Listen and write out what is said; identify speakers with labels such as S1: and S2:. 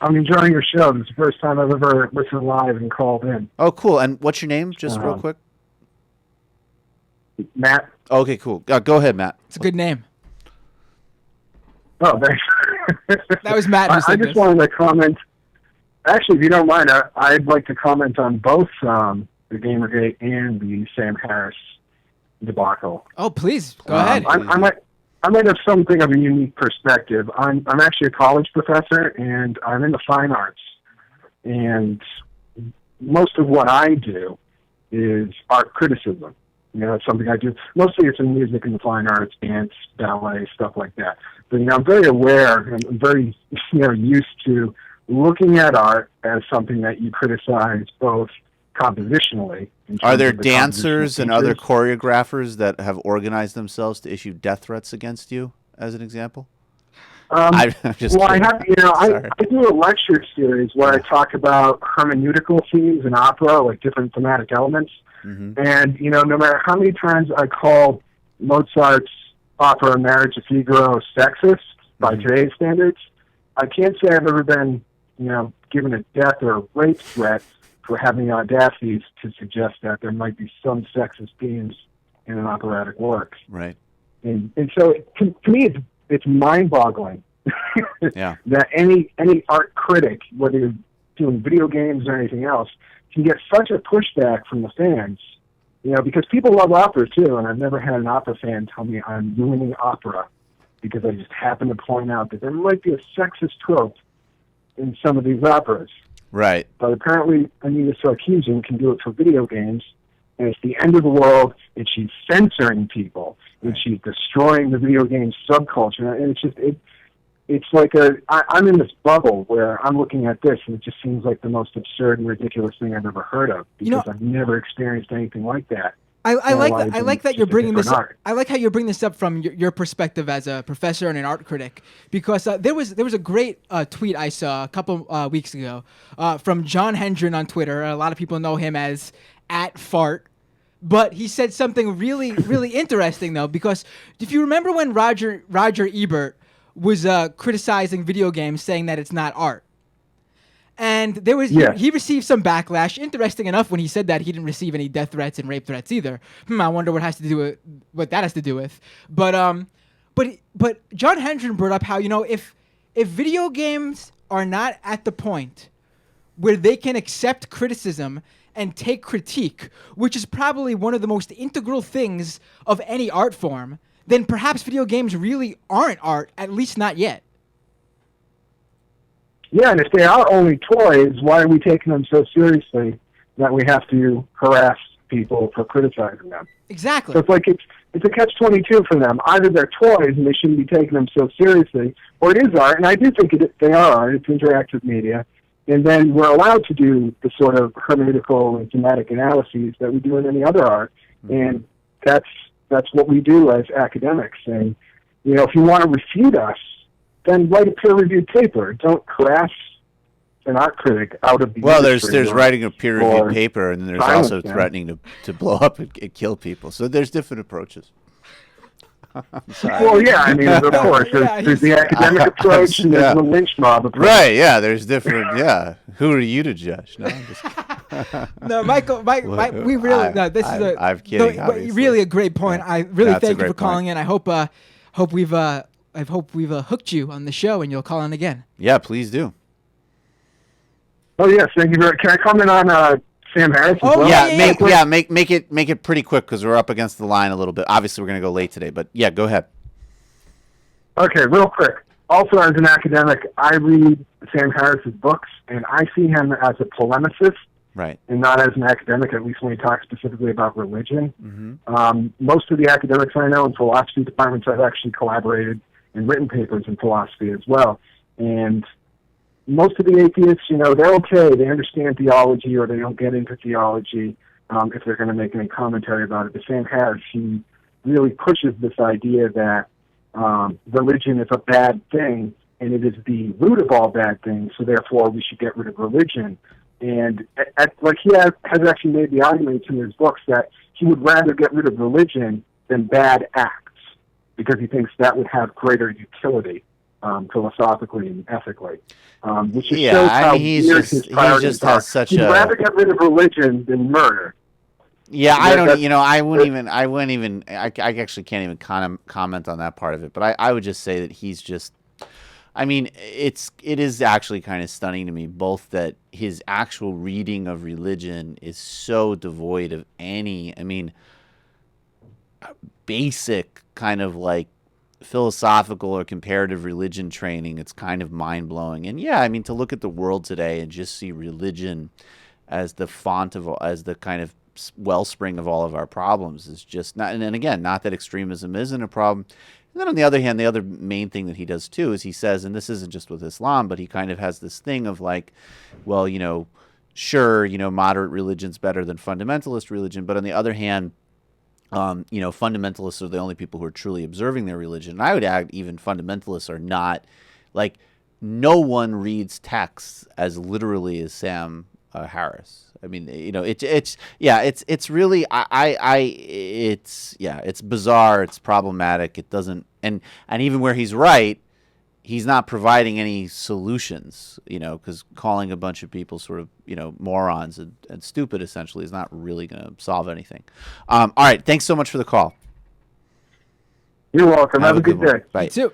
S1: I'm enjoying your show. This is the first time I've ever listened live and called in.
S2: Oh, cool. And what's your name, just real quick?
S1: Matt.
S2: Okay, cool. Go ahead, Matt.
S3: It's a good name.
S1: Oh, thanks.
S3: That was Matt.
S1: I just wanted to comment. Actually, if you don't mind, I'd like to comment on both the Gamergate and the Sam Harris debacle.
S3: Oh, please go ahead.
S1: I might have something of a unique perspective. I'm actually a college professor, and I'm in the fine arts. And most of what I do is art criticism. You know, it's something I do. Mostly it's in music and the fine arts, dance, ballet, stuff like that. But, you know, I'm very aware and I'm very, used to looking at art as something that you criticize both compositionally.
S2: Are there dancers and other choreographers that have organized themselves to issue death threats against you, as an example?
S1: I do a lecture series where I talk about hermeneutical themes in opera, like different thematic elements. Mm-hmm. And, no matter how many times I call Mozart's opera Marriage of Figaro sexist by today's standards, I can't say I've ever been, given a death or a rape threat for having the audacity to suggest that there might be some sexist themes in an operatic work.
S2: Right.
S1: And so to me, it's mind-boggling that any art critic, whether you're doing video games or anything else, can get such a pushback from the fans, because people love opera too, and I've never had an opera fan tell me I'm ruining opera because I just happen to point out that there might be a sexist trope in some of these operas.
S2: Right.
S1: But apparently Anita Sarkeesian can do it for video games, and it's the end of the world, and she's censoring people, and she's destroying the video game subculture, and it's like I'm in this bubble where I'm looking at this, and it just seems like the most absurd and ridiculous thing I've ever heard of, because I've never experienced anything like that.
S3: I like that you're bringing this up. I like how you're bringing this up from your perspective as a professor and an art critic, because there was a great tweet I saw a couple weeks ago from John Hendren on Twitter. A lot of people know him as @fart. But he said something really, really interesting, though, because if you remember when Roger Ebert was criticizing video games, saying that it's not art. And there was he received some backlash. Interesting enough, when he said that, he didn't receive any death threats and rape threats either. I wonder what that has to do with. But John Hendren brought up how, if video games are not at the point where they can accept criticism and take critique, which is probably one of the most integral things of any art form, then perhaps video games really aren't art, at least not yet.
S1: Yeah, and if they are only toys, why are we taking them so seriously that we have to harass people for criticizing them?
S3: Exactly.
S1: So it's like it's a catch-22 for them. Either they're toys and they shouldn't be taking them so seriously, or it is art, and I do think they are art. It's interactive media. And then we're allowed to do the sort of hermeneutical and thematic analyses that we do in any other art. And that's what we do as academics. And, if you want to refute us, then write a peer-reviewed paper. Don't harass an art critic out of the industry.
S2: There's writing a peer-reviewed paper, and then there's also threatening to blow up and kill people. So there's different approaches. I'm sorry.
S1: Well, yeah, I mean, of course. There's the academic approach and there's the lynch mob approach.
S2: Right, yeah, there's different, Who are you to judge? No, I'm just
S3: No, Michael, we really,
S2: I'm kidding,
S3: really a great point. I really thank you for calling in. I hope we've hooked you on the show and you'll call in again.
S2: Yeah, please do.
S1: Oh, yes, thank you very much. Can I comment on Sam Harris as well?
S2: Yeah, make it pretty quick because we're up against the line a little bit. Obviously, we're going to go late today, but yeah, go ahead.
S1: Okay, real quick. Also, as an academic, I read Sam Harris's books, and I see him as a polemicist,
S2: right,
S1: and not as an academic, at least when he talks specifically about religion.
S2: Mm-hmm.
S1: Most of the academics I know in philosophy departments have actually collaborated and written papers in philosophy as well. And most of the atheists, they're okay. They understand theology, or they don't get into theology if they're going to make any commentary about it. But Sam Harris, he really pushes this idea that religion is a bad thing, and it is the root of all bad things, so therefore we should get rid of religion. And he has actually made the argument in his books that he would rather get rid of religion than bad acts, because he thinks that would have greater utility. philosophically and ethically. Which just
S2: Yeah,
S1: shows
S2: I
S1: how
S2: mean,
S1: weird his priorities
S2: just
S1: are.
S2: has such
S1: He'd rather get rid of religion than murder.
S2: Yeah, I don't. I wouldn't even. I actually can't even comment on that part of it. But I would just say that he's just. I mean, it is actually kind of stunning to me, both that his actual reading of religion is so devoid of any, I mean, basic kind of like philosophical or comparative religion training. It's kind of mind blowing. And yeah, I mean, to look at the world today and just see religion as the as the kind of wellspring of all of our problems is just not. And again, not that extremism isn't a problem. And then on the other hand, the other main thing that he does too is he says, and this isn't just with Islam, but he kind of has this thing of like, well, sure, moderate religion's better than fundamentalist religion, but on the other hand, fundamentalists are the only people who are truly observing their religion. And I would add even fundamentalists are not, like, no one reads texts as literally as Sam Harris. I mean, it's really, it's bizarre. It's problematic. It doesn't, and even where he's right, he's not providing any solutions, because calling a bunch of people sort of, morons and stupid essentially is not really going to solve anything. All right. Thanks so much for the call.
S1: You're welcome. Have a good day.
S2: Bye.
S3: You too.